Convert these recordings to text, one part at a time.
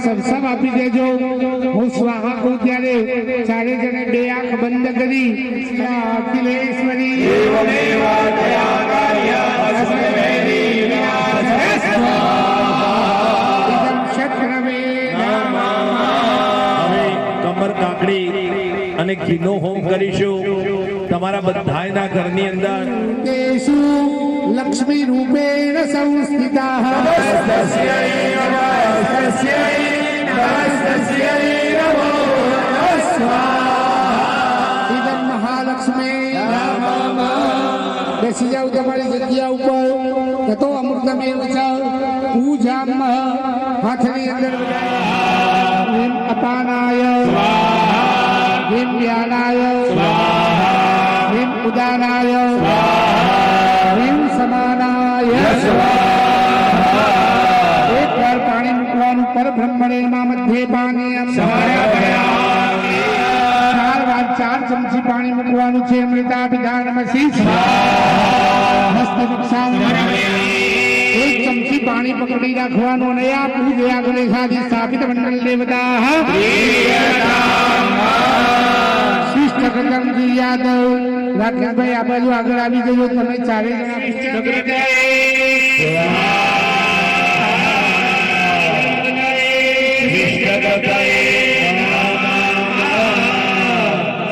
સરસમ આપી દેજો હું સ્વાહા કહું ત્યારે ચારે જણે બે આંખ બંધ કરી અખિલેશ્વરી કમર કાકડી અને ઘીનો હોમ કરીશું તમારા બધાયના ઘરની અંદર લક્ષ્મી રૂપેણ સંસ્થિતા મહાલક્ષ્મી બેસી જાવ તમારી જગ્યા ઉપર તો અમૃતમેવ ચ પૂજામ હાથની અંદર હિમ અપાનાય હિમ વ્યાનાય હિમ ઉદાનાય હિમ સમાનાય એક વાર પાણી મૂકવાનું પર બ્રહ્મણે મધ્યે પાનીયમ 4 ચમચી પાણી મૂકવાનું છે અમૃતાભિધાનમસી એક ચમચી પાણી પકડી રાખવાનું અને આ પૂજ્યા ગણેશાદિ સ્થાપિત મંડળ દેવતા શિષ્ટ કદમજી યાદવ રાકેશભાઈ આ બાજુ આગળ આવી ગયો તમે ચારે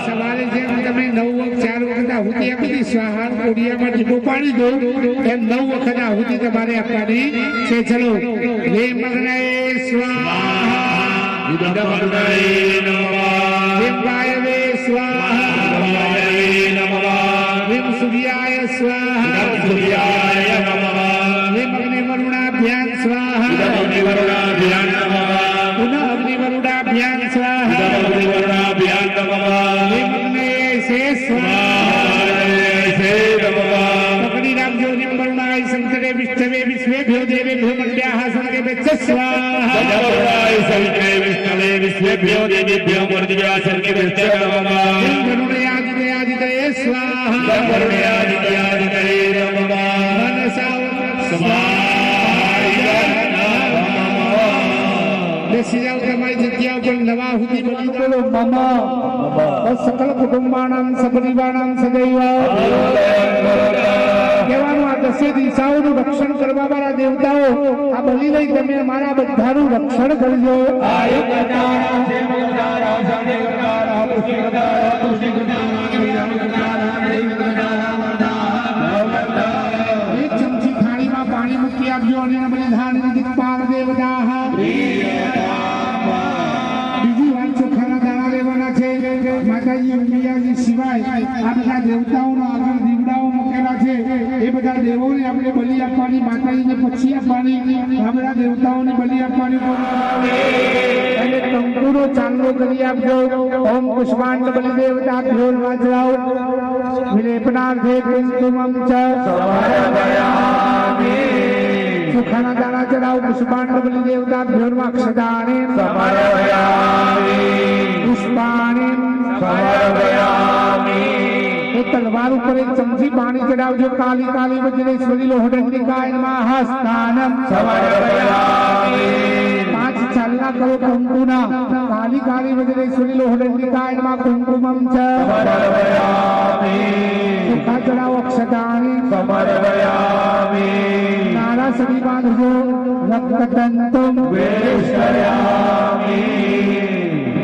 સવારે જેમ તમે 9 4 વખત આહુતિ આપી હતી સ્વાહા કોડિયામાં ટીપો પાડી દો એમ 9 વખત આહુતિ તમારે આપવાની છે. ચલો હે મગ્નએ સ્વાહા હિમ વાયવે સ્વાહા હિમ સૂર્યાય સ્વાહા હિમ અગ્નિવરુણાભ્યામ સ્વાહા પુનઃ અગ્નિવરુણાભ્યામ સ્વાહા હિમ અગ્નયસે સ્વાહા પકડી રાખજો. હિમ વરુણાય શંકરે વિષ્ણવે વિશ્વેભ્યો દેવેભ્યો મંડ્યાઃ સર્ગેભ્ય સ્વાહા વરુણયાદિતયાદિતયે સ્વાહા મનસા બેસી જાવ તમારી જગ્યા ઉપર. નવા હુદી બની બોલો મમ સકલ કુટુંબાનામ સપરિવારામ સદૈવ કહેવાનું આ 10 દિશાઓનું રક્ષણ કરવા વાળા દેવતાઓ આ બલી લઈ તમે અમારા બધાનું રક્ષણ કરજો. એક ચમચી થાળીમાં પાણી મૂકી આપજો અને બલિદાન દિક્પાલ દેવતા બીજી વાત ચોખાના દાણા લેવાના છે. માતાજી અંબિયાજી સિવાય આ બધા દેવતાઓનો આગળ દીવડાઓ મૂકેલા છે એ બધા દેવોને આપણે બલિ આપવાની, માતાજીને પછી આપવાની, આ બધા દેવતાઓને બલિ આપવાની. અને કંકુનો ચાંદલો કરી આપજો. ઓમ પુષ્પાંડ બલિ દેવતા ભ્યોર વાજરાઓ વિલેપનાર્થે કુમકુમમ ચ ચોખાના દાણા ચડાવ. પુષ્પાંડ બલિ દેવતા ભ્યોર અક્ષદાને પુષ્પાણી તલવાર ઉપર એક ચમચી પાણી ચડાવજો. કાલી કાલી વજ્રેશ્વરી લોહદંડિકાય નમઃ સ્થાનમ 5 ચાલના કરો કંકુના. કાલી કાલી વજ્રેશ્વરી લોહદંડિકાય નમઃ કુમકુમમ ચ ચોખા ચડાવો અક્ષતાની નારા સડી બાંધજો. રક્તતંતુમ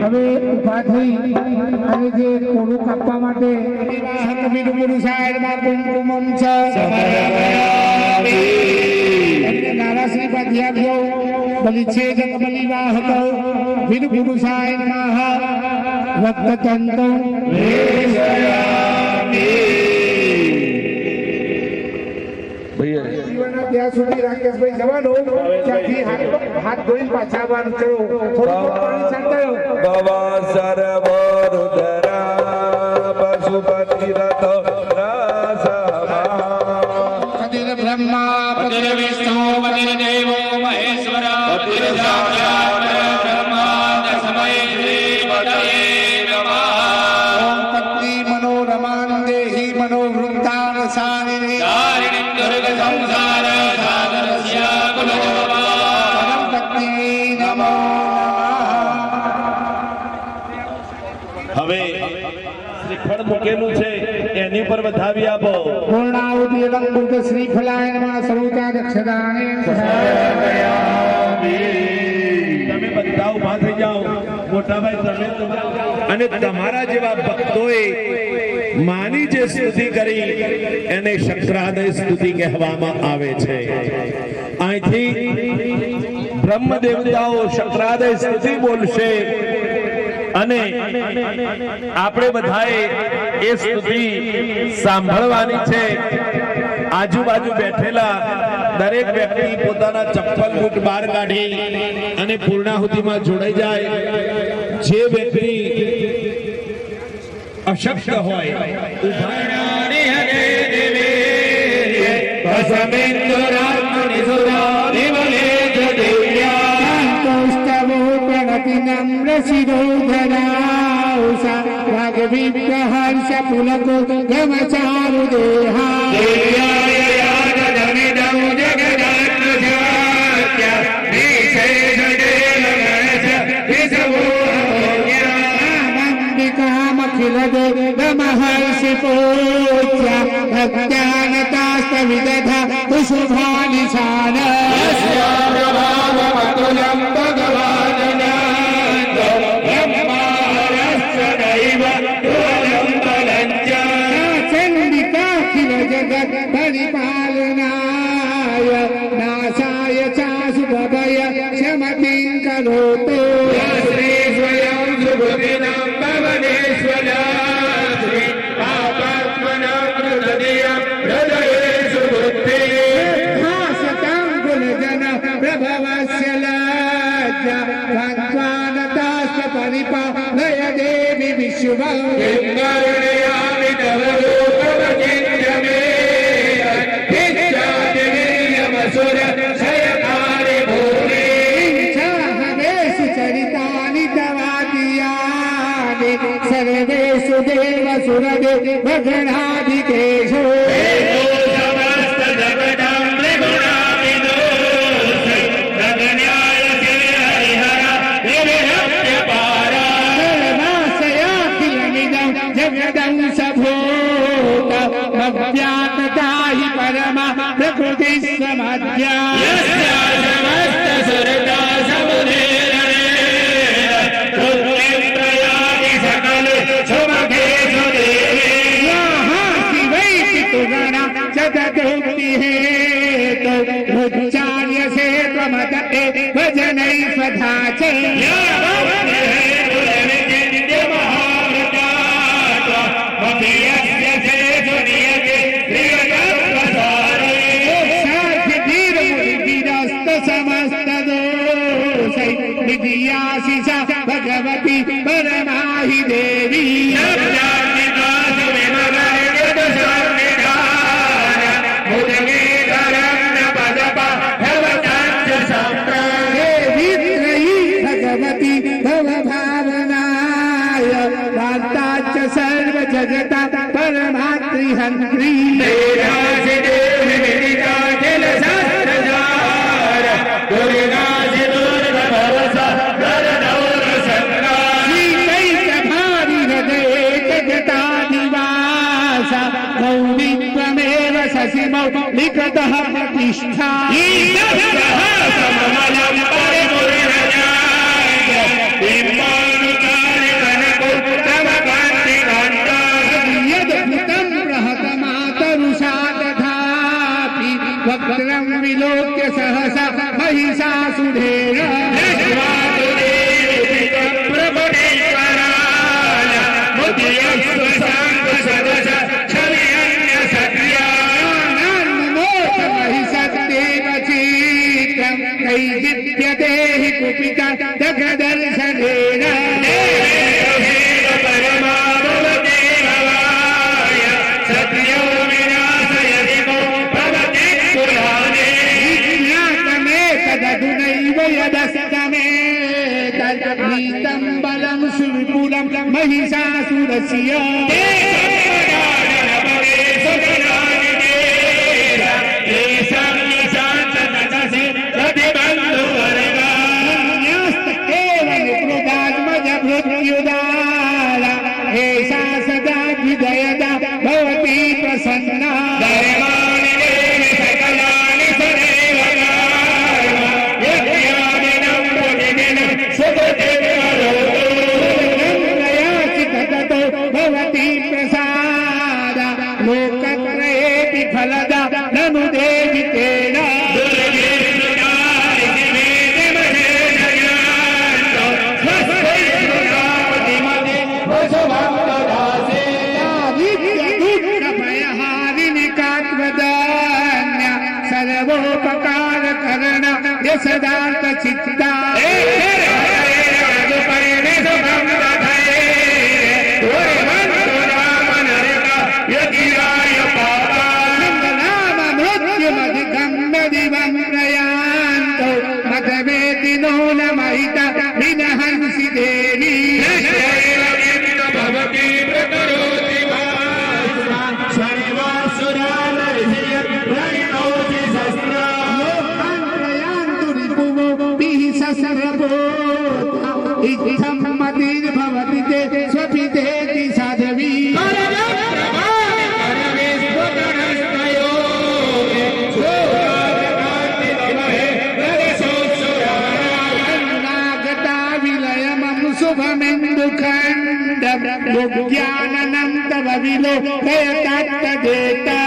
હવે ઉભા થઈ અને જે કોળું કાપવા માટે કુમકુમમ છે નારાશ્રી બાંધી આપજો. બલિછેદ બલિવાહક વિદુ પુરુષાય નમઃ રક્તતંતુ ત્યાં સુધી રાકેશભાઈ જવાનો ત્યાંથી હાથ ધોઈને પાછા આવવાનું. ચલો ગવા સર્વરુદ્રા પશુપતિ રથ પતિર બ્રહ્મા પતિર વિષ્ણુ પતિર દેવો મહેશ્વર પતિર સાક્ષાત બ્રહ્મા તસ્મૈ શ્રી પતયે નમઃ. ઓમ પત્ની મનોરમાનંદે શ્રીફળ મૂકેલું છે એની પર વધાવી આપો. પૂર્ણાહુતિ લંબુત શ્રીફલાય નમઃ સર્વતા દક્ષદાને તમે બધા ઊભા થઈ જાઓ. મોટાભાઈ તમે અને તમારા જેવા ભક્તોએ માની જે સ્તુતિ કરી એને શંકરાદય સ્તુતિ કહેવામાં આવે છે. અહીંથી બ્રહ્મ દેવતાઓ શંકરાદય સ્તુતિ બોલશે અને આપણે બધાએ એ સ્તુતિ સાંભળવાની છે. આજુબાજુ બેઠેલા દરેક વ્યક્તિ પોતાના ચપ્પલ બૂટ બહાર કાઢી અને પૂર્ણાહુતિમાં જોડાઈ જાય. જે વ્યક્તિ અશક્ત હોય હર્ષ પુલકો ગમ ચારુ महर्षि पूज्य भक्त्यानतास्त विदधा कुशुभानिशान चंडिकाखिल जगत परिपालनाय नाशाय चाशुभय क्षमतिं करोतु श्री स्वयं सुभुतिनं भवनेश्वरा परिपालय देवी विश्व चरितानि दवादियानि सर्वेषु देव सुरदेव भगणाधिकेषु व्यापकाहि परमा प्रकृति समाध्या समस्त सुरता समुदेरणे प्रयाति सकल सुमखे सुदेवे शिवैति तुगणा जगदोक्ति हेतु उच्चार्य से त्वमते भजनै स्वधा च भगवती परमाहि देवी भगवती भवभावनाय वार्ताच सर्व जगता परमात्रिहन्त्री मौलिकमेव शशिमौ निकटः प्रतिष्ठा यद्भुतं बृहतमातरुषा तथापि वक्त्रं विलोक्य सहसा महिषासुरेण दैदिप्यते हि कुपिता दर्शनेन तदधुनैव यदस्तमे तद्गीतं बलं सुविपुलं महिषासुरस्य सदार्थ चित्ता मतवेदिनो न महिता विनहंसि देवी इत्थं मतिर्भवति ते स्वपितेति साधवी शुभमेन्दुखण्डं योग्यानन्तवविलो भयतत्तदेता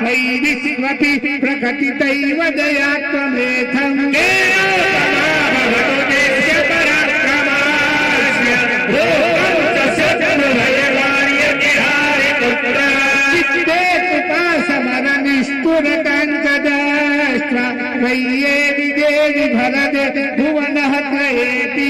वैरिष्वपि प्रकटितैव दयात्वमेथम् चित्ते कृपासमरनिष्ठुरताञ्च दृष्ट्वा वैयेवि देवि भरदे भुवनः त्रयेति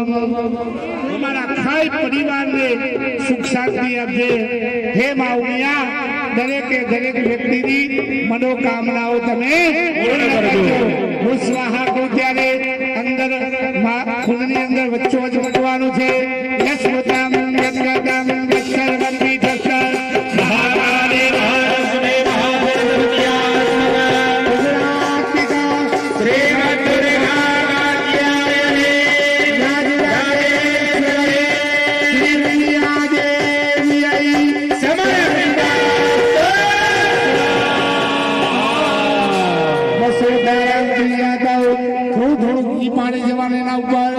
हमारा खाई परिवार ने सुख शांति આપજે હે માઉમિયા દરેક વ્યક્તિની મનોકામનાઓ તમે પૂર્ણ કરજો હું સ્વાહા કહું ત્યારે અંદર ખૂણની અંદર વચ્ચોવચ મૂકવાનું છે યસ્વતામ ગંગાદામ સર્વમ પીઠસ્તર મહાકાલે મહાલક્ષ્મી पानी जवाने ना ऊपर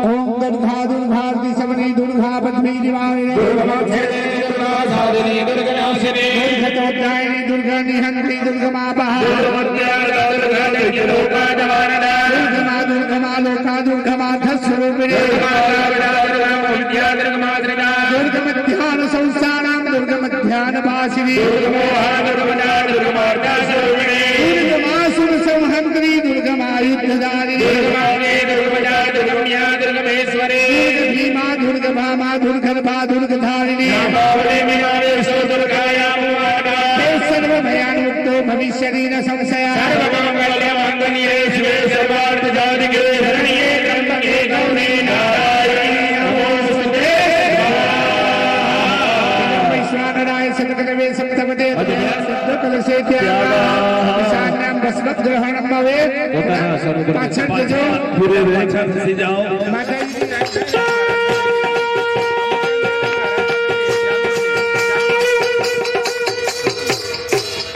ओम दुर्गा दुर्भारती सबनी दुर्गा पद्मी निवारिणी दुर्गा साधिनी दुर्गा नाशिनी दुर्गतोद्धायिनी दुर्गा निहंत्री दुर्गमा पहा दुर्गमा लोका दुर्गमा धस्वरूपिणी दुर्गमध्यान संस्थानां दुर्गमध्यान वासिनी दुर्गमासुर संहंत्री दुर्गमायुद्धधारिणी भीमा दुर्गभामा दुर्गर्भा दुर्गधारिणी सर्वभयान्मुक्तो भविष्यति न संशयः सतकलवे सप्तपदे ईशान्यं भस्मत् ग्रहणं भवेत् पाछળ જજો पूरे पाछળ ખસી जाओ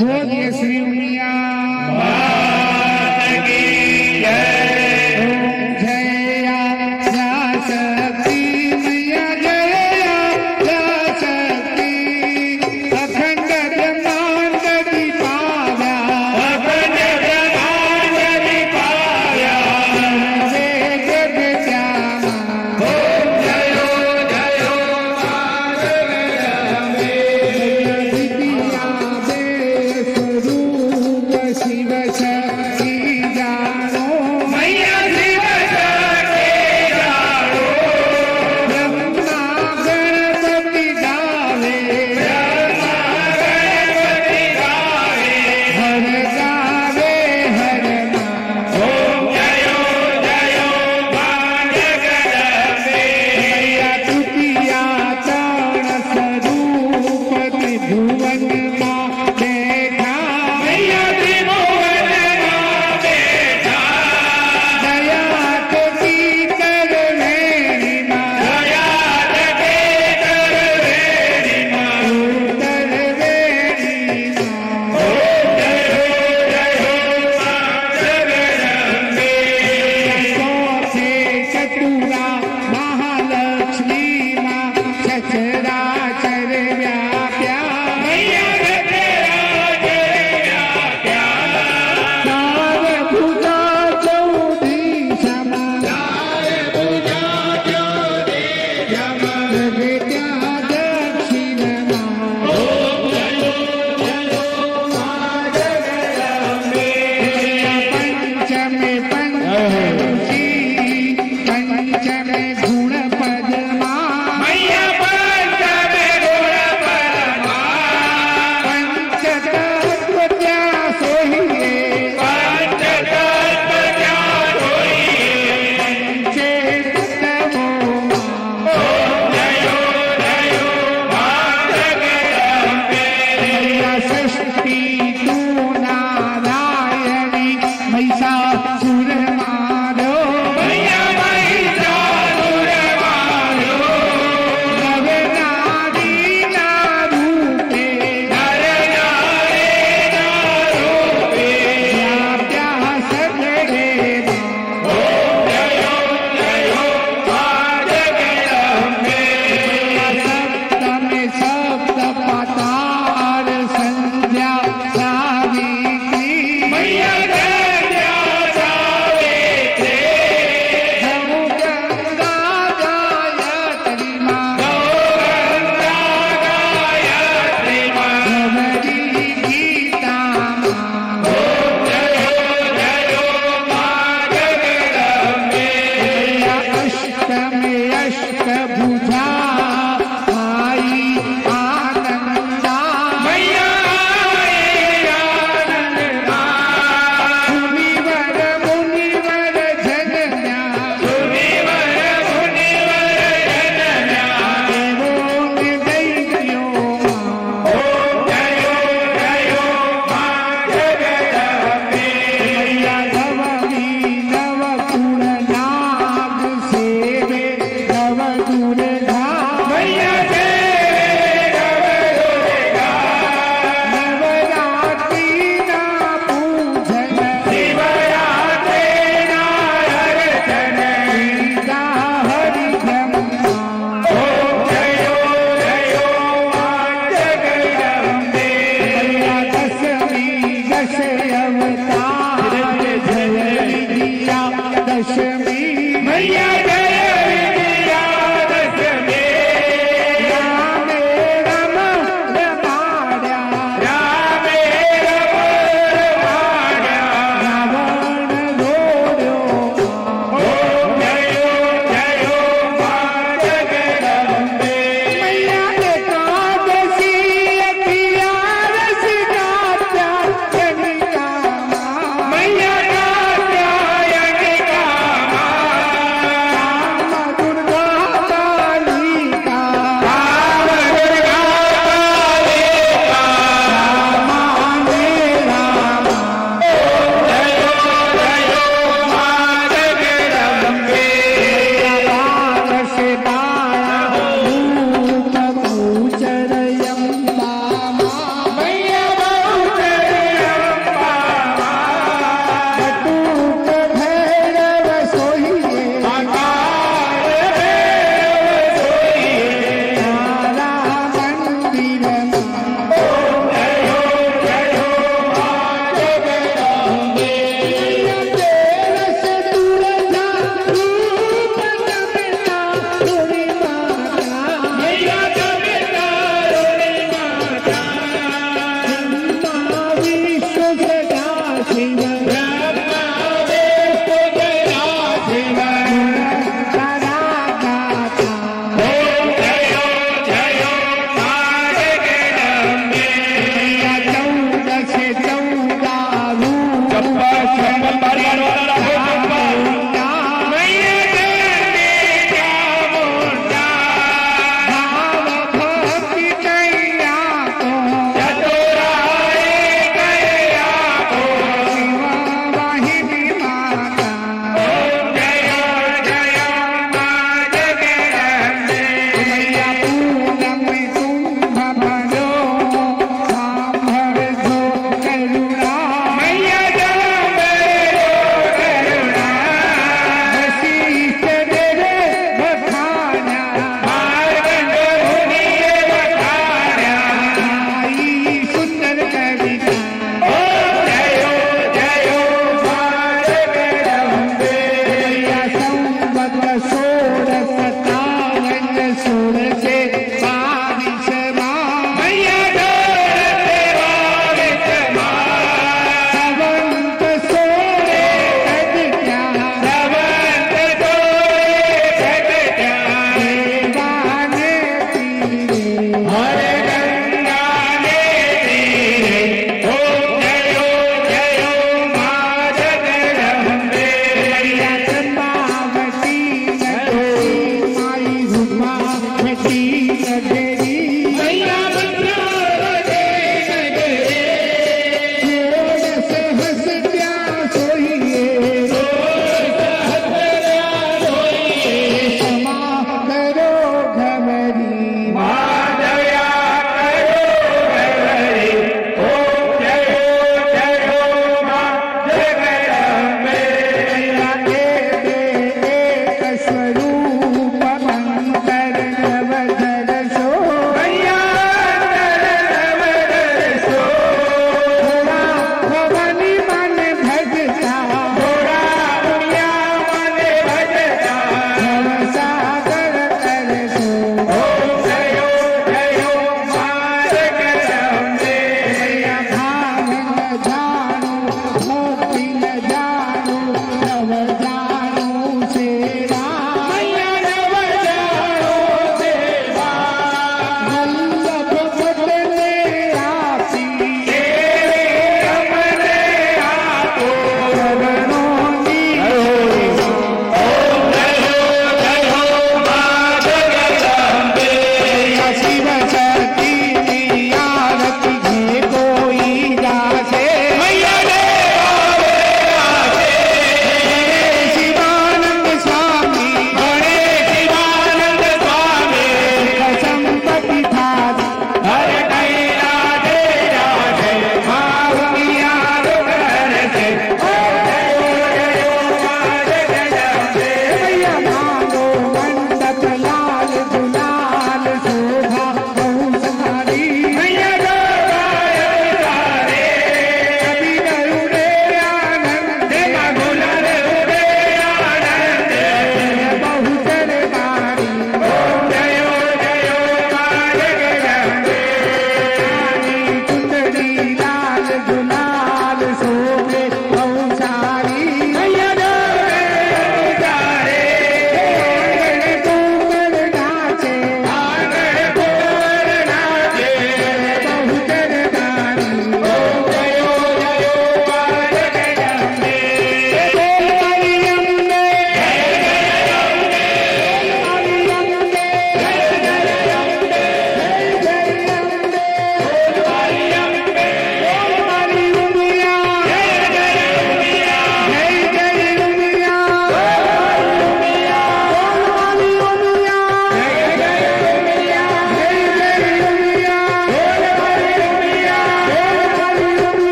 बोलिए श्री उमिया વિજયાદશમી मैया जय विजयादशमी રામે રમ રમાડ્યા रामे रमाड्या રાવણ દોડ્યો ओम जयो जयो मां जगदम्बे મૈયા એકાદશી અગિયારસ ગાત્યા જનિકામાં मैया कात्यायनी कामा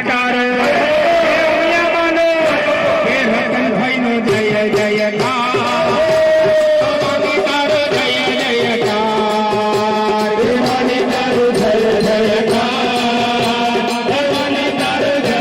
હાહાકાર ઉમિયા માનો કે રતનભાઈનો જય જયકાર ભવાની તારો જય જયકાર ભવાની તારો જય જયકાર ભવાની તારો જય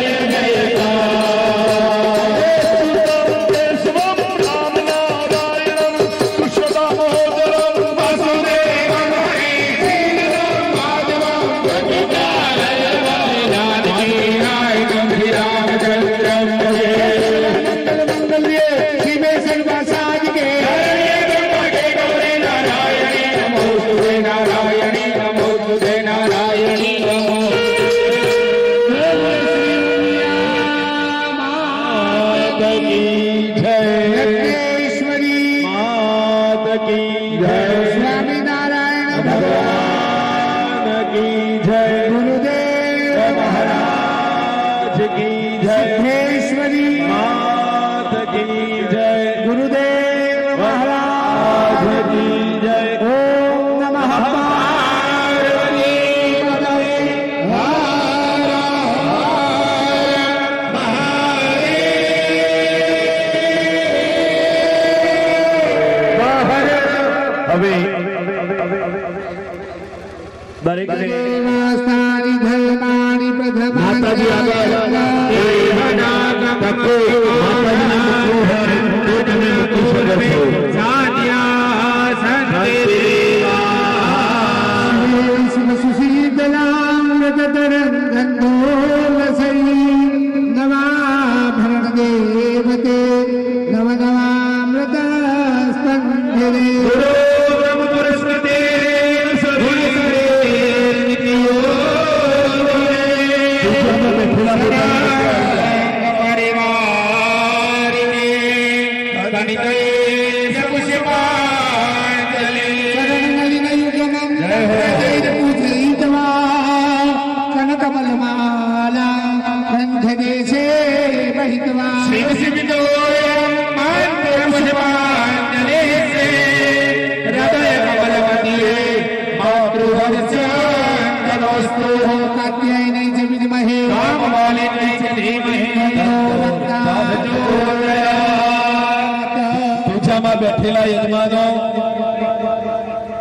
બેઠેલા યજમાનો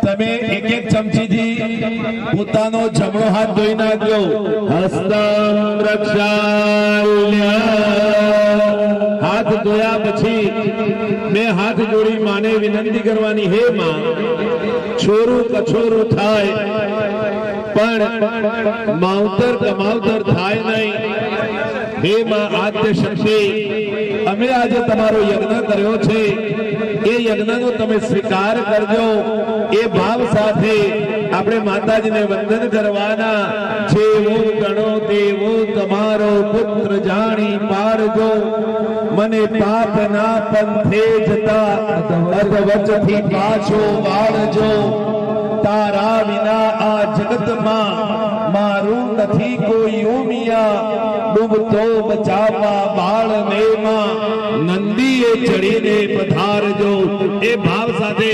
તમે એક એક ચમચીથી પોતાનો જમણો હાથ ધોઈ નાખજો. હસ્તમ રક્ષાલ્ય. હાથ ધોયા પછી મેં હાથ જોડી માને વિનંતી કરવાની, હે માં છોરું કછોરું થાય પણ માવતર કમાવતર થાય નહીં. હે માં આદ્ય શક્તિ, અમે આજે તમારો યજ્ઞ કર્યો છે, એ યજ્ઞનો તમે સ્વીકાર કરજો. એ ભાવ સાથે આપણે માતાજીને વંદન કરવાના. જેવો ગણો તેવો તમારો પુત્ર જાણી પારજો. મને પાપના પંથે જતા અધવચથી પાછો વાળજો. તારા વિના આ જગતમાં મારું નથી કોઈ ઉમિયા. ડૂબતો બચાવવા બાળને માં નંદીએ ચડીને પધારજો. એ ભાવ સાથે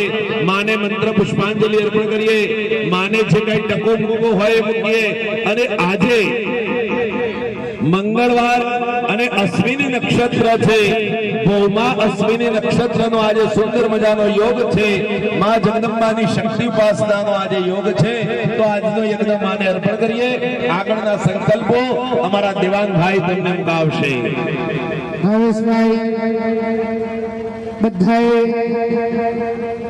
માને મંત્ર પુષ્પાંજલિ અર્પણ કરીએ. માને જે કઈ ટકો મૂકવો હોય મૂકીએ. અને આજે મંગળવાર અને અશ્વિની નક્ષત્ર છે. ભૌમા અશ્વિની નક્ષત્રનો આજે સુંદર મજાનો યોગ છે. માં જગદંબાની શક્તિ ઉપાસનાનો આજે યોગ છે. તો આજનો યજ્ઞ માને અર્પણ કરીએ. આગળના સંકલ્પો અમારા દેવાનભાઈ તમને મુકાવશે. બધાએ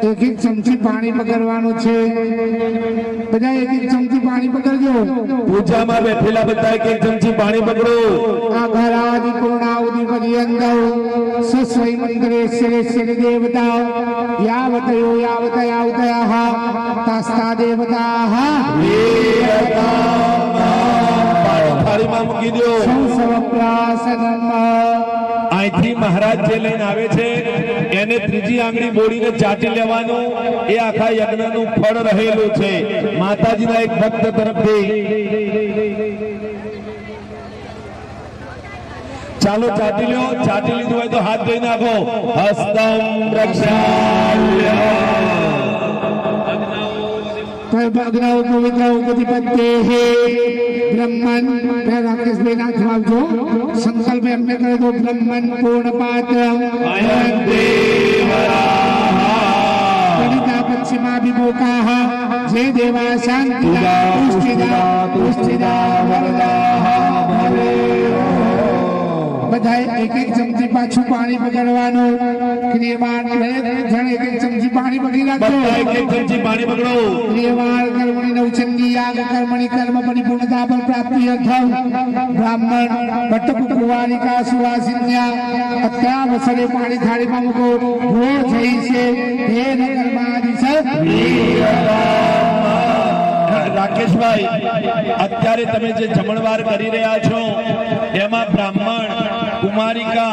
એક એક ચમચી પાણી પકડવાનું છે. બધા એક એક ચમચી પાણી પકડજો. પૂજામાં બેઠેલા બધા એક એક ચમચી પાણી પકડો. આઘરાદિ પૂર્ણાવધિ પર્યંતૌ સસ્વૈ મંત્રેશ્વરેશ્વર દેવતા યાવતયો યાવતયાવતયાઃ તાસ્તા દેવતાઃ થાળીમાં મૂકી દો. સંસવપ્રાસનમ. અહીંથી મહારાજ જે લઈને આવે છે એને ત્રીજી આંગળી બોડીને ચાટી લેવાનું. એ આખા યજ્ઞનું ફળ રહેલું છે. માતાજીના એક ભક્ત તરફથી ચાલો ચાટી લો. ચાટી લીધું હોય તો હાથ ધોઈ નાખો. હસ્તમ રક્ષાલ્ય. તો सर्वग्नौ पवित्रौ प्रतिपत्तेः ब्रह्मन् राकेश भाई नाथ मावजो संकल्प एमने करे तो ब्रह्मन् पूर्ण पात्र गणिता पश्चिमा विमोकाः जय देवा शांतिदा पुष्टिदा वरदाः बधाई एक एक चमची पाछू पानी पकड़वानो क्रियमाण जण एक एक चमची पानी पकड़ी રાખજો એક એક ચમચી પાણી પકડો क्रियमाण कर्मणि नवचंदी याग कर्मणि कर्म परिपूर्णता फल प्राप्ति अर्थम ब्राह्मण भट्ट कुवारिका सुवासिन्या અત્યાવસરે પાણી થાળીમાં મૂકો ભો થઈ છે હે કર્માદિશ રાકેશભાઈ અત્યારે તમે જે જમણવાર કરી રહ્યા છો એમાં બ્રાહ્મણ કુમારિકા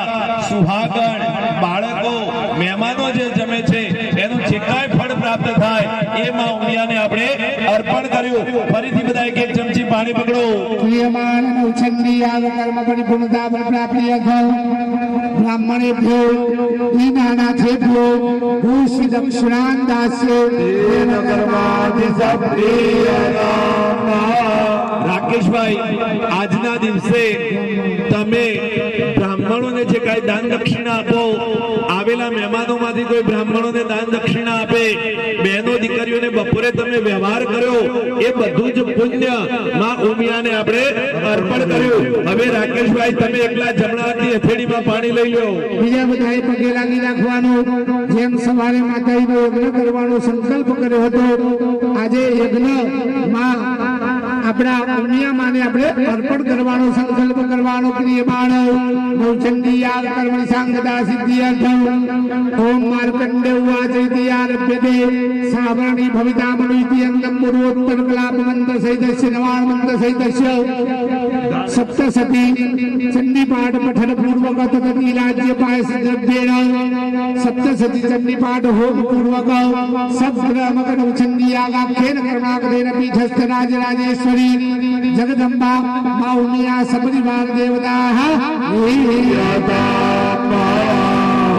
સુહાગણ બાળકો મહેમાનો જે જમે છે એનું જે કાંઈ ફળ પ્રાપ્ત થાય એ માં ઉમિયાને આપણે અર્પણ કર્યું ફરીથી બધા એક એક ચમચી પાણી પકડો क्रियमाण नवचंदी याग कर्म परिपूर्णता फल प्राप्ति अर्थम ब्राह्मणेभ्यो दीनानाथेभ्यो भूषि दक्षिणान् दास्ये રાકેશભાઈ આજના દિવસે તમે બ્રાહ્મણોને જે કાંઈ દાન દક્ષિણા આપો આવેલા મહેમાનોમાંથી કોઈ બ્રાહ્મણોને દાન દક્ષિણા આપે બહેનો દીકરીઓને બપોરે તમે વ્યવહાર કર્યો એ બધું જ પુણ્ય માં ઉમિયાને આપણે અર્પણ કર્યું હવે રાકેશભાઈ તમે એકલા જમણા હાથની હથેળીમાં પાણી લઈ લો બીજા બધાએ પગે લાગી રાખવાનો જેમ સવારે માતાજીનો યજ્ઞ કરવાનો સંકલ્પ કર્યો હતો આજે યજ્ઞ માં આપણા ઉમિયા માને આપણે અર્પણ કરવાનો સંકલ્પ કરવાનો ક્રિયમાણ નવચંડી યાગ કર્મણિ સાંગતા સિદ્ધિ અર્થમ ઓમ માર્કંડે ઉવાચ ઇતિ આરભ્યતે સાવરણી ભવિતામનુઇતિ અંગમ પૂર્વોત્તર કલાપ મંત્ર સહિતસ્ય નવાણ મંત્ર સહિતસ્ય સપ્તસતી ચંડી પાઠ પઠન પૂર્વક તદતિ રાજ્ય પાયસ દ્રવ્યેણ સપ્તસતી ચંડી પાઠ હોમ પૂર્વક સબ્રમક નવચંડી યાગાખ્યેન કર્માકરેણ પીઠસ્થ રાજરાજેશ્વરી जगदंबा मां उमिया सपरिवार देवताः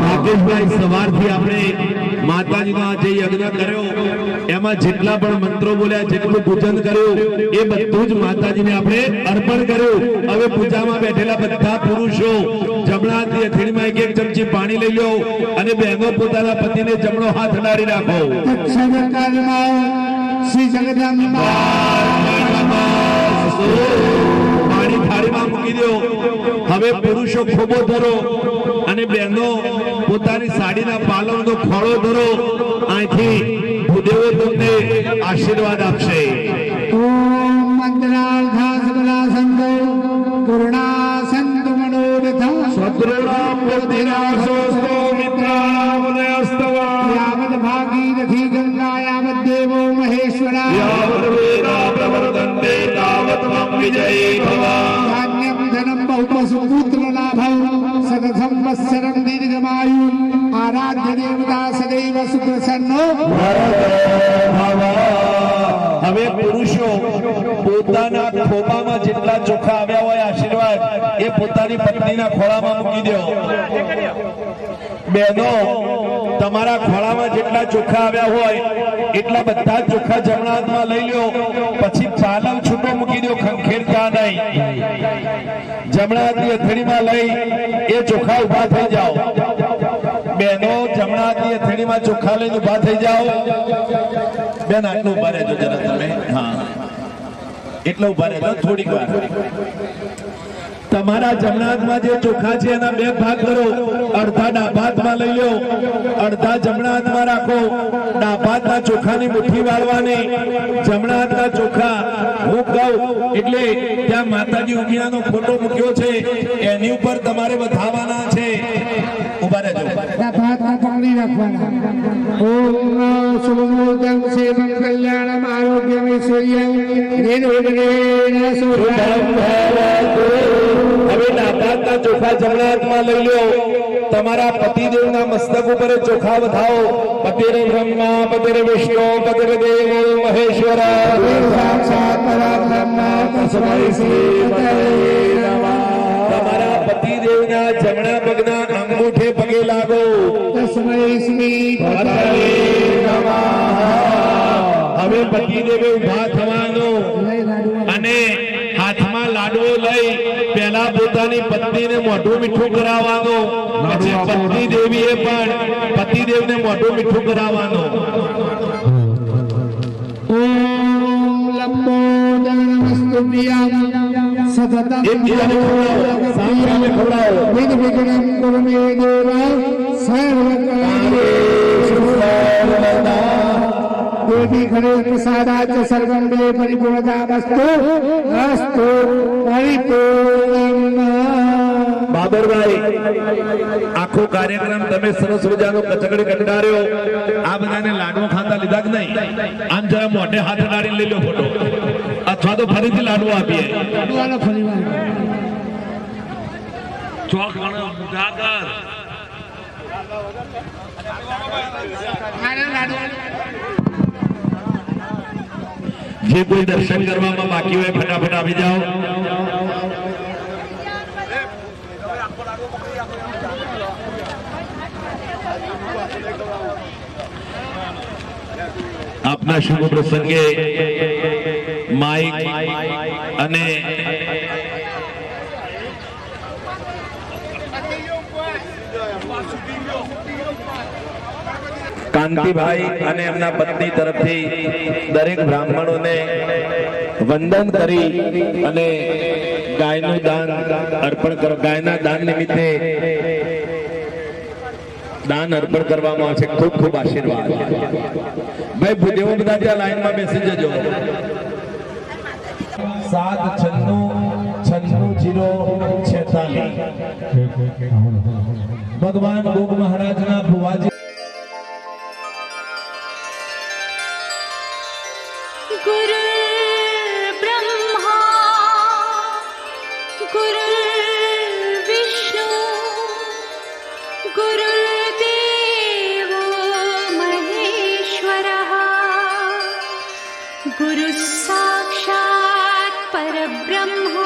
રાકેશભાઈ સવારથી આપણે માતાજીનો જે યજ્ઞ કર્યો એમાં જેટલા પણ મંત્રો બોલ્યા જેટલું પૂજન કર્યું એ બધું જ માતાજીને આપણે અર્પણ કર્યું હવે પૂજામાં બેઠેલા બધા પુરુષો જમણા હાથની હથેળીમાં એક એક ચમચી પાણી લઈ લો અને બહેનો પોતાના પતિને જમણો હાથ અડાડી રાખો श्री जगदंबा પાણી થાળીમાં મૂકી દો હવે પુરુષો ખોબો ધરો અને બહેનો પોતાની સાડીના પાલવનો ખોળો ધરો અહીંથી ભૂદેવો તમને આશીર્વાદ આપશે ओम मंत्रार्था सबला संतो पूर्णा संत मनोरथम સદ્રુણામ બુદ્ધિનાશોસ્તો મિત્રાવલયસ્તવા यावत् भागीरथी गंगा यावत् देवो महेश्वरा યાવત વેદા પ્રવર્તન્તે તાવત મમ વિજયી ભવા धान्यं धनं बहुपसुपुत्र लाभं सततं वत्सरं दीर्घमायु आराध्य देवता सदैव सुप्रसन्नो હવે પુરુષો પોતાના ખોબામાં જેટલા ચોખા આવ્યા હોય આશીર્વાદ એ પોતાની પત્નીના ખોળામાં મૂકી દો બહેનો તમારા ખોળામાં જેટલા ચોખા આવ્યા હોય એટલા બધા ચોખા જમણા હાથમાં લઈ લો પછી પાલવ છૂટો મૂકી દો ખંખેરતા નહીં જમણા હાથની હથેળીમાં લઈ એ ચોખા ઉભા થઈ જાઓ બહેનો જમણા હાથની હથેળીમાં ચોખા લઈને ઉભા થઈ જાઓ બેન આટલું ઉભા રહેજો જરા તમે હા એટલે ઉભા રહેજો થોડીક વાર તમારા જમણા હાથમાં જે ચોખા છે એના બે ભાગ કરો અડધા ડાબા હાથમાં લઈ લો અડધા જમણા હાથમાં રાખો ડાબા હાથના ચોખાની મુઠ્ઠી વાળવાની જમણા હાથના ચોખા હું કહું એટલે ત્યાં માતાજી ઉમિયાનો ફોટો મૂક્યો છે એની ઉપર તમારે વધાવવાના છે ઉભા રહેજો हाथમાં પકડી રાખવાના ओम शुभमोदं सेवं कल्याणं आरोग्यं ऐश्वर्यं रेणुरेण सुखं હવે ડાબા હાથના ચોખા જમણા હાથમાં લઈ લો તમારા પતિદેવના મસ્તક ઉપર ચોખા વધાવો પતિરે બ્રહ્મા પતિરે વિષ્ણુ પતિરે દેવો મહેશ્વર साक्षात् परब्रह्म तस्मै श्री नमः તમારા પતિદેવના જમણા પગના અંગૂઠે પગે લાગો तस्मै श्री નમઃ હવે પતિદેવે ઉભા થવાનું અને હાથમાં લાડવો લઈ પહેલા પોતાની પત્નીને મોઢું મીઠું કરાવવાનું, પછી પત્ની દેવીએ પણ પતિદેવને મોઢું મીઠું કરાવવાનું. સતતમ સામે ખવડાવો. વિઘ્નમ કુરુ મે દેવ સર્વકાર્યેષુ સર્વદા દેવી ઘરે પ્રસાદાચ સર્વં મે પરિપૂર્ણતામસ્તુ અસ્તુ પરિપૂર્ણમ. બાબરભાઈ, આખો કાર્યક્રમ તમે સરસ મજાનો કચકડી કંટાળ્યો. આ બધાને લાડવો ખાતા લીધા કે નહીં? આમ જરા મોઢે હાથ અડાડી લઈ લો ફોટો, અથવા તો ફરીથી લાડવો આપીએ. ચોક મોઢા કર. જે કોઈ દર્શન કરવામાં બાકી હોય ફટાફટ આવી જાઓ. આપના શુભ પ્રસંગે માઇક અને કાંતિભાઈ અને એમના પત્ની તરફથી દરેક બ્રાહ્મણોને વંદન કરી અને ગાયનું દાન અર્પણ કરો. ગાયના દાન નિમિત્તે દાન અર્પણ કરવામાં આવશે. ખૂબ ખૂબ આશીર્વાદ. ભાઈ ભૂદેવો બધા ત્યાં લાઈનમાં બેસી જજો. 7969646 ભગવાન ગોગ મહારાજના ભુવાજી. गुरु ब्रह्मा गुरु विष्णु गुरुदेवो महेश्वरः गुरु साक्षात् परब्रह्म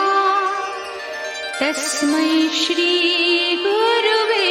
तस्मै श्री गुरुवे